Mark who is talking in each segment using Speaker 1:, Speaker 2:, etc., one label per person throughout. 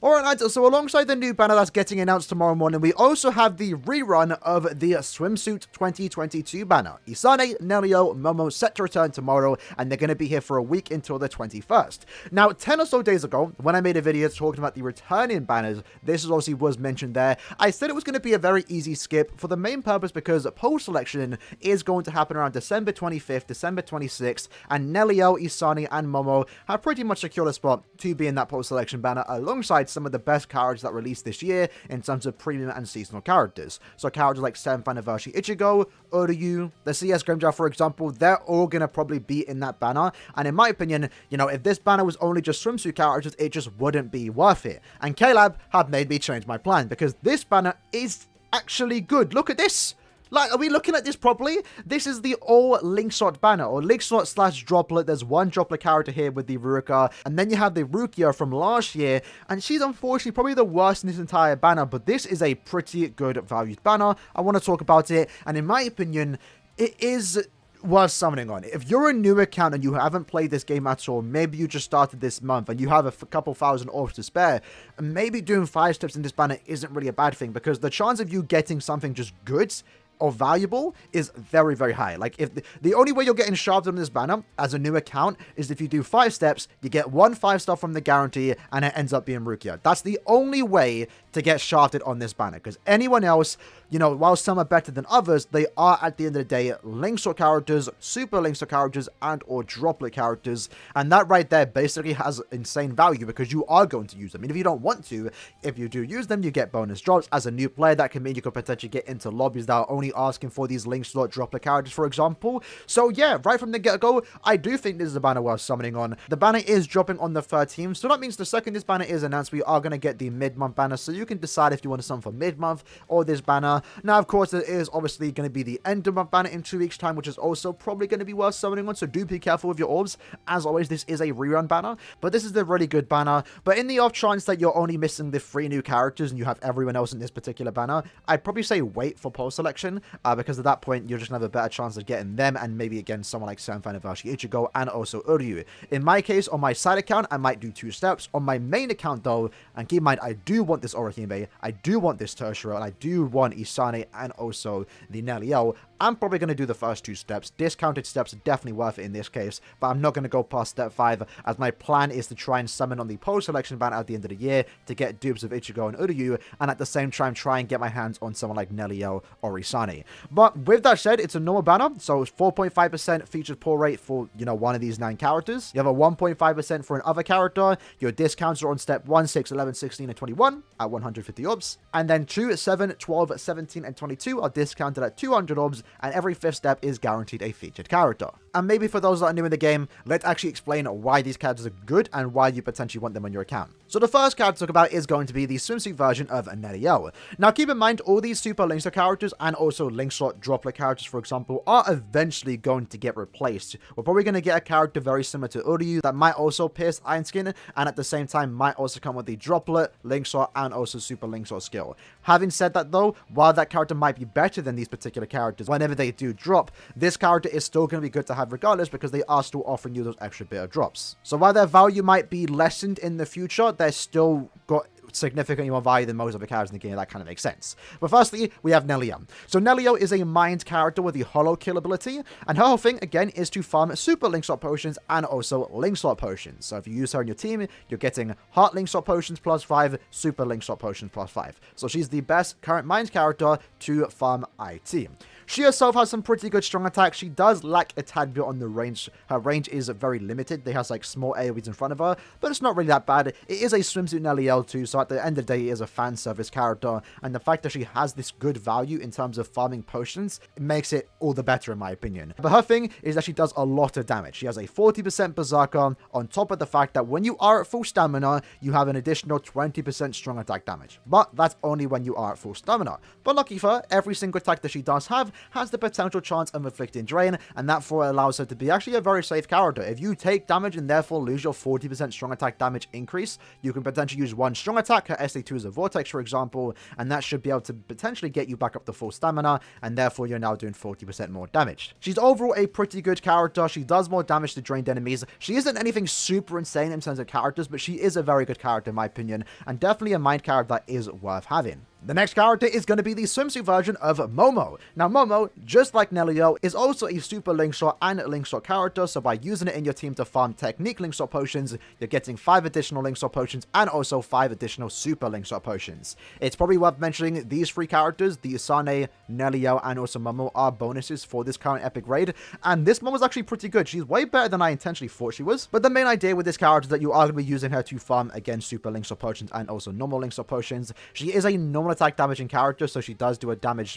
Speaker 1: Alright lads, so alongside the new banner that's getting announced tomorrow morning, we also have the rerun of the Swimsuit 2022 banner. Isane, Nelio, Momo set to return tomorrow, and they're going to be here for a week until the 21st. Now, 10 or so days ago, when I made a video talking about the returning banners, this obviously was mentioned there. I said it was going to be a very easy skip for the main purpose because poll selection is going to happen around December 25th, December 26th, and Nelio, Isane, and Momo have pretty much secured a spot to be in that poll selection banner alongside some of the best characters that released this year in terms of premium and seasonal characters. So characters like 7th Anniversary Ichigo, Uryu, the CS Grimjar, for example, they're all going to probably be in that banner. And in my opinion, you know, if this banner was only just swimsuit characters, it just wouldn't be worth it. And K-Lab have made me change my plan because this banner is actually good. Look at this. Like, are we looking at this properly? This is the all Linkshot banner, or Linkshot / Droplet. There's one Droplet character here with the Ruka, and then you have the Rukia from last year, and she's unfortunately probably the worst in this entire banner, but this is a pretty good valued banner. I want to talk about it, and in my opinion, it is worth summoning on. If you're a new account and you haven't played this game at all, maybe you just started this month and you have a couple thousand orbs to spare, maybe doing 5 steps in this banner isn't really a bad thing, because the chance of you getting something just good or valuable is very, very high. Like, if the only way you're getting shafted on this banner as a new account is if you do 5 steps, you get 1 5-star from the guarantee, and it ends up being Rukia. That's the only way to get shafted on this banner, because anyone else, you know, while some are better than others, they are at the end of the day Linkshot characters, super Linkshot characters, and or Droplet characters, and that right there basically has insane value because you are going to use them. And if you don't want to, if you do use them, you get bonus drops. As a new player, that can mean you could potentially get into lobbies that are only asking for these Linkshot Droplet characters, for example. So yeah, right from the get-go, I do think this is a banner worth summoning on. The banner is dropping on the 13th, so that means the second this banner is announced, we are going to get the mid-month banner, so you can decide if you want to summon for mid-month or this banner. Now, of course, there is obviously going to be the end of month banner in 2 weeks' time, which is also probably going to be worth summoning on, so do be careful with your orbs. As always, this is a rerun banner, but this is the really good banner. But in the off chance that you're only missing the 3 new characters and you have everyone else in this particular banner, I'd probably say wait for poll selection, because at that point, you're just going to have a better chance of getting them, and maybe again, someone like 7th Anniversary Ichigo and also Uryu. In my case, on my side account, I might do 2 steps. On my main account, though, and keep in mind, I do want this Orihime, I do want this Tertiary, and I do want Isane and also the Nelio. I'm probably going to do the first 2 steps. Discounted steps are definitely worth it in this case, but I'm not going to go past step 5, as my plan is to try and summon on the post selection banner at the end of the year to get dupes of Ichigo and Uryu, and at the same time try and get my hands on someone like Nelio or Isane. But with that said, it's a normal banner, so it's 4.5% featured pull rate for, you know, one of these 9 characters. You have a 1.5% for another character. Your discounts are on step 1, 6, 11, 16, and 21 at 150 orbs, and then 2, 7, 12, 17, and 22 are discounted at 200 orbs, and every 5th step is guaranteed a featured character. And maybe for those that are new in the game, let's actually explain why these characters are good and why you potentially want them on your account. So the first character to talk about is going to be the swimsuit version of Nelio. Now keep in mind, all these super Linkshot characters and also Linkshot Droplet characters, for example, are eventually going to get replaced. We're probably going to get a character very similar to Uryu that might also pierce Iron Skin, and at the same time might also come with the Droplet, Linkshot, and also super Linkshot skill. Having said that though, while that character might be better than these particular characters whenever they do drop, this character is still going to be good to have regardless, because they are still offering you those extra bit of drops. So while their value might be lessened in the future, they're still got significantly more value than most other characters in the game. That kind of makes sense. But firstly, we have Nelio. So Nelio is a mind character with the Hollow Kill ability, and her whole thing, again, is to farm super Linkshot potions and also Linkshot potions. So if you use her in your team, you're getting Heart Linkshot potions plus 5, super Linkshot potions plus 5. So she's the best current mind character to farm IT. She herself has some pretty good strong attacks. She does lack a tad bit on the range. Her range is very limited. They has like small AoEs in front of her, but it's not really that bad. It is a swimsuit Nelio too, so at the end of the day, it is a fan service character, and the fact that she has this good value in terms of farming potions, it makes it all the better in my opinion. But her thing is that she does a lot of damage. She has a 40% Berserker, on top of the fact that when you are at full stamina, you have an additional 20% strong attack damage. But that's only when you are at full stamina. But lucky for her, every single attack that she does have has the potential chance of inflicting drain, and that therefore allows her to be actually a very safe character. If you take damage and therefore lose your 40% strong attack damage increase, you can potentially use one strong attack, her SA2 is a Vortex for example, and that should be able to potentially get you back up to full stamina, and therefore you're now doing 40% more damage. She's overall a pretty good character. She does more damage to drained enemies. She isn't anything super insane in terms of characters, but she is a very good character in my opinion, and definitely a mind character that is worth having. The next character is going to be the swimsuit version of Momo. Now Momo, just like Nelio, is also a super link shot and link shot character, so by using it in your team to farm technique link shot potions, you're getting 5 additional link shot potions and also 5 additional super link shot potions. It's probably worth mentioning these 3 characters, the Isane, Nelio, and also Momo, are bonuses for this current epic raid, and this Momo's actually pretty good. She's way better than I intentionally thought she was, but the main idea with this character is that you are going to be using her to farm again super link shot potions and also normal link shot potions. She is a normal attack damaging character, so she does do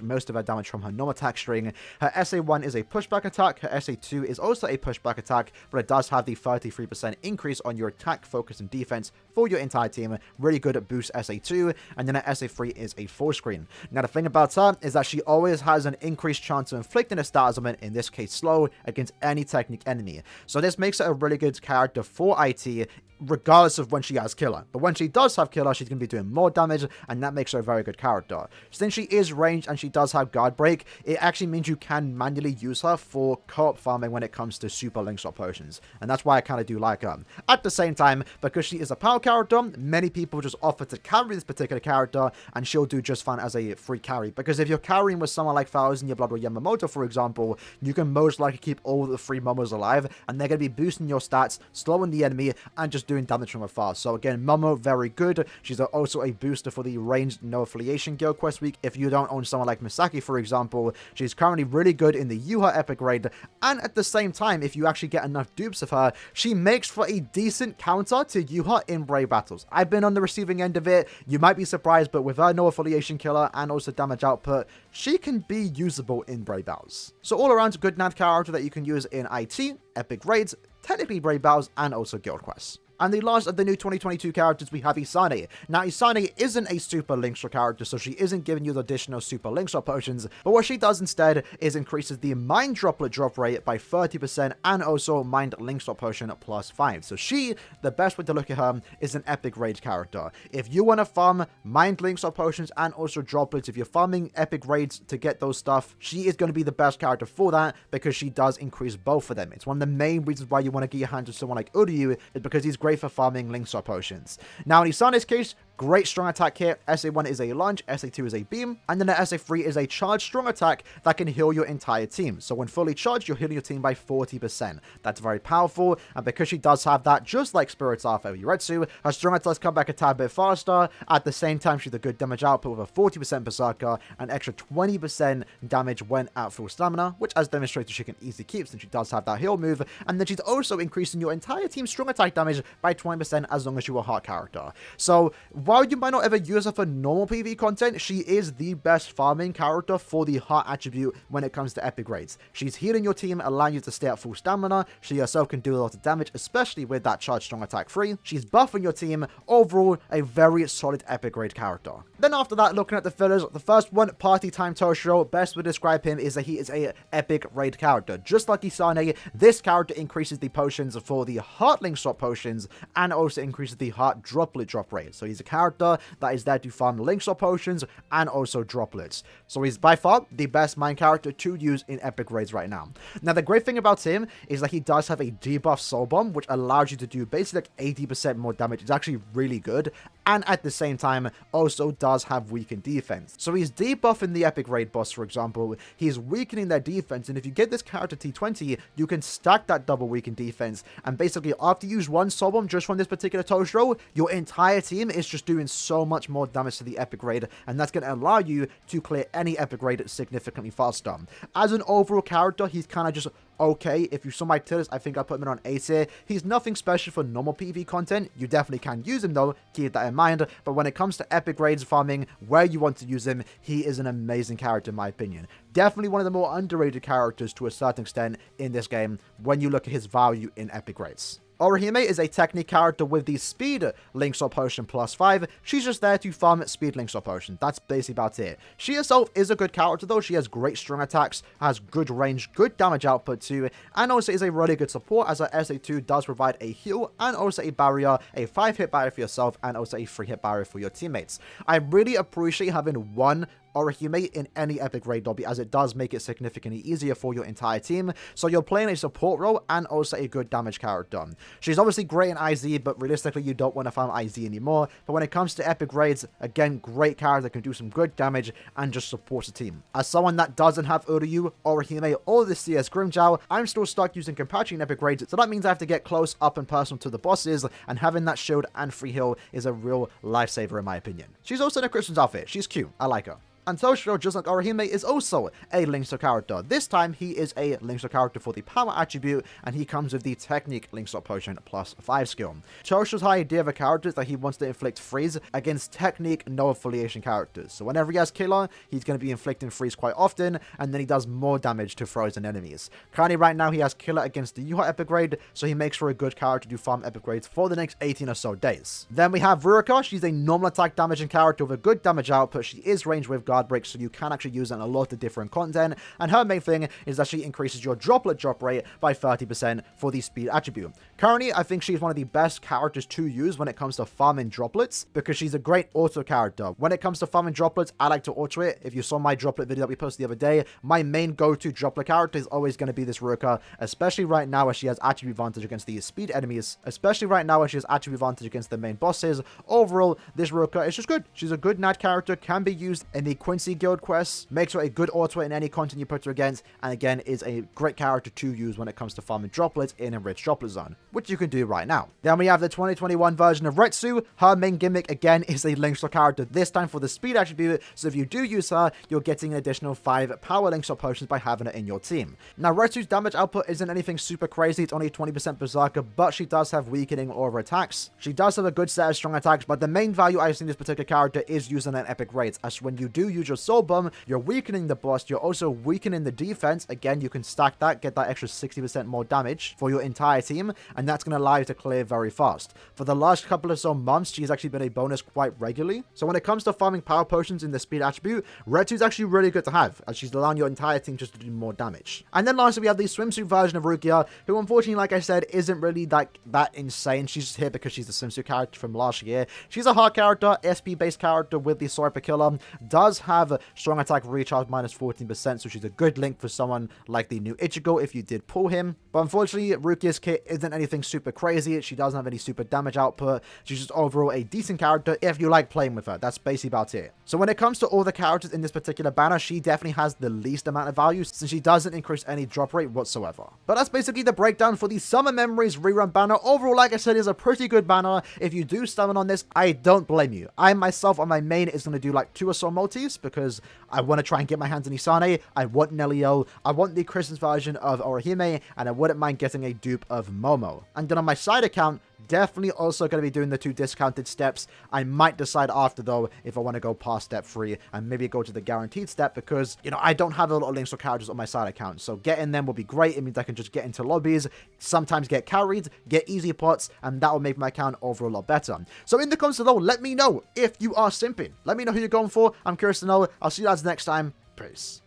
Speaker 1: most of her damage from her normal attack string. Her SA1 is a pushback attack, her SA2 is also a pushback attack, but it does have the 33% increase on your attack, focus, and defense for your entire team. Really good at boost SA2, and then her SA3 is a full screen. Now the thing about her is that she always has an increased chance of inflicting a status element, in this case slow, against any technique enemy. So this makes her a really good character for IT, regardless of when she has killer. But when she does have killer, she's going to be doing more damage, and that makes her a very good character. Since she is ranged and she does have guard break, it actually means you can manually use her for co-op farming when it comes to super link shot potions, and that's why I kind of do like her. At the same time, because she is a power character, many people just offer to carry this particular character, and she'll do just fine as a free carry, because if you're carrying with someone like Thousand Year Blood or Yamamoto for example, you can most likely keep all the 3 Momos alive, and they're going to be boosting your stats, slowing the enemy, and just doing damage from afar. So again, Momo, very good. She's also a booster for the ranged no affiliation guild quest week. If you don't own someone like Misaki, for example, she's currently really good in the Yuha epic raid, and at the same time, if you actually get enough dupes of her, she makes for a decent counter to Yuha in Brave battles. I've been on the receiving end of it. You might be surprised, but with her no affiliation killer and also damage output, she can be usable in Brave battles. So all around, good nav character that you can use in IT, epic raids, technically Brave battles, and also guild quests. And the last of the new 2022 characters, we have Isane. Now, Isane isn't a super link shot character, so she isn't giving you the additional super link shot potions, but what she does instead is increases the mind droplet drop rate by 30% and also mind link shot potion plus 5. So she, the best way to look at her, is an epic raid character. If you want to farm mind link shot potions and also droplets, if you're farming epic raids to get those stuff, she is going to be the best character for that, because she does increase both of them. It's one of the main reasons why you want to get your hands on someone like Uryu, is because he's great for farming link shot potions. Now in Isane's case, great strong attack here. SA1 is a lunge, SA2 is a beam, and then the SA3 is a charged strong attack that can heal your entire team. So when fully charged, you're healing your team by 40%. That's very powerful, and because she does have that, just like Spirits Alpha Yuretsu, her strong attacks come back a tad bit faster. At the same time, she's a good damage output with a 40% Berserker, and extra 20% damage when at full stamina, which as demonstrated she can easily keep since she does have that heal move, and then she's also increasing your entire team's strong attack damage by 20% as long as you're a heart character. So while you might not ever use her for normal PvE content, she is the best farming character for the heart attribute when it comes to epic raids. She's healing your team, allowing you to stay at full stamina. She herself can do a lot of damage, especially with that charged strong attack 3. She's buffing your team. Overall, a very solid epic raid character. Then after that, looking at the fillers, the first one, Party Time Toshiro. Best way to describe him is that he is a epic raid character. Just like Isane, this character increases the potions for the heart link shot potions and also increases the heart droplet drop rate. So he's a character that is there to farm link shot potions and also droplets. So he's by far the best mind character to use in epic raids right now. Now the great thing about him is that he does have a debuff soul bomb, which allows you to do basically like 80% more damage. It's actually really good, and at the same time also does have weakened defense. So he's debuffing the epic raid boss, for example. He's weakening their defense, and if you get this character T20, you can stack that double weakened defense, and basically after you use one soul bomb just from this particular Toshiro, your entire team is just doing so much more damage to the epic raid, and that's going to allow you to clear any epic raid significantly faster. As an overall character, he's kind of just okay. If you saw my tier list, I think I put him in on A tier. He's nothing special for normal PvE content. You definitely can use him though, keep that in mind. But when it comes to epic raids farming, where you want to use him, he is an amazing character in my opinion. Definitely one of the more underrated characters to a certain extent in this game when you look at his value in epic raids. Orihime is a Technique character with the Speed Link Swap Potion +5. She's just there to farm Speed Link Swap Potion. That's basically about it. She herself is a good character though. She has great strong attacks, has good range, good damage output too, and also is a really good support as her SA2 does provide a heal and also a barrier, a 5-hit barrier for yourself and also a 3-hit barrier for your teammates. I really appreciate having one Orihime in any epic raid lobby, as it does make it significantly easier for your entire team, so you're playing a support role and also a good damage character. She's obviously great in IZ, but realistically you don't want to farm IZ anymore, but when it comes to epic raids, again, great character, can do some good damage and just supports the team. As someone that doesn't have Uryu, Orihime, or the CS Grimmjow, I'm still stuck using Kenpachi in epic raids, so that means I have to get close, up and personal to the bosses, and having that shield and free heal is a real lifesaver in my opinion. She's also in a Christian's outfit. She's cute. I like her. And Toshiro, just like Orihime, is also a Linkstone character. This time, he is a Linkstone character for the power attribute, and he comes with the Technique Linkstone Potion +5 skill. Toshiro's whole idea of a character is that he wants to inflict freeze against Technique no affiliation characters. So whenever he has Killer, he's going to be inflicting freeze quite often, and then he does more damage to frozen enemies. Currently, right now, he has Killer against the Yuha epic raid, so he makes for a good character to farm epic raids for the next 18 or so days. Then we have Ruroka. She's a normal attack damaging character with a good damage output. She is ranged with guard break, so you can actually use it in a lot of different content, and her main thing is that she increases your droplet drop rate by 30% for the speed attribute. Currently, I think she's one of the best characters to use when it comes to farming droplets, because she's a great auto character. When it comes to farming droplets, I like to auto it. If you saw my droplet video that we posted the other day, my main go-to droplet character is always going to be this Ruroka, especially right now as she has attribute advantage against the speed enemies, especially right now as she has attribute advantage against the main bosses. Overall, this Ruroka is just good. She's a good Nat character, can be used in the Quincy Guild quests, makes her a good auto in any content you put her against, and again is a great character to use when it comes to farming droplets in Enriched Droplet Zone, which you can do right now. Then we have the 2021 version of Retsu. Her main gimmick again is a Linkstone character, this time for the speed attribute, so if you do use her, you're getting an additional 5 power Linkstone potions by having her in your team. Now Retsu's damage output isn't anything super crazy, it's only 20% Berserker, but she does have weakening all of her attacks. She does have a good set of strong attacks, but the main value I've seen this particular character is using an epic raids, as when you do use your soul bomb, you're weakening the boss, you're also weakening the defense. Again, you can stack that, get that extra 60% more damage for your entire team, and that's going to allow you to clear very fast. For the last couple of so months, she's actually been a bonus quite regularly. So when it comes to farming power potions in the speed attribute, Retsu's actually really good to have, as she's allowing your entire team just to do more damage. And then lastly, we have the swimsuit version of Rukia, who unfortunately, like I said, isn't really that insane. She's just here because she's the swimsuit character from last year. She's a hard character, SP-based character with the Soripa Killer, does have strong attack recharge -14%, so she's a good link for someone like the new Ichigo if you did pull him. But unfortunately, Rukia's kit isn't anything super crazy. She doesn't have any super damage output. She's just overall a decent character if you like playing with her. That's basically about it. So when it comes to all the characters in this particular banner, she definitely has the least amount of value, since she doesn't increase any drop rate whatsoever. But that's basically the breakdown for the Summer Memories rerun banner. Overall, like I said, is a pretty good banner. If you do summon on this, I don't blame you. I myself on my main is going to do like 2 or so multis, because I want to try and get my hands on Isane, I want Nelio, I want the Christmas version of Orihime, and I wouldn't mind getting a dupe of Momo. And then on my side account, definitely also going to be doing the 2 discounted steps. I might decide after though if I want to go past step 3 and maybe go to the guaranteed step, because you know I don't have a lot of links or characters on my side account, so getting them will be great. It means I can just get into lobbies, sometimes get carried, get easy pots, and that will make my account overall a lot better. So in the comments below, let me know if you are simping. Let me know who you're going for. I'm curious to know. I'll see you guys next time. Peace.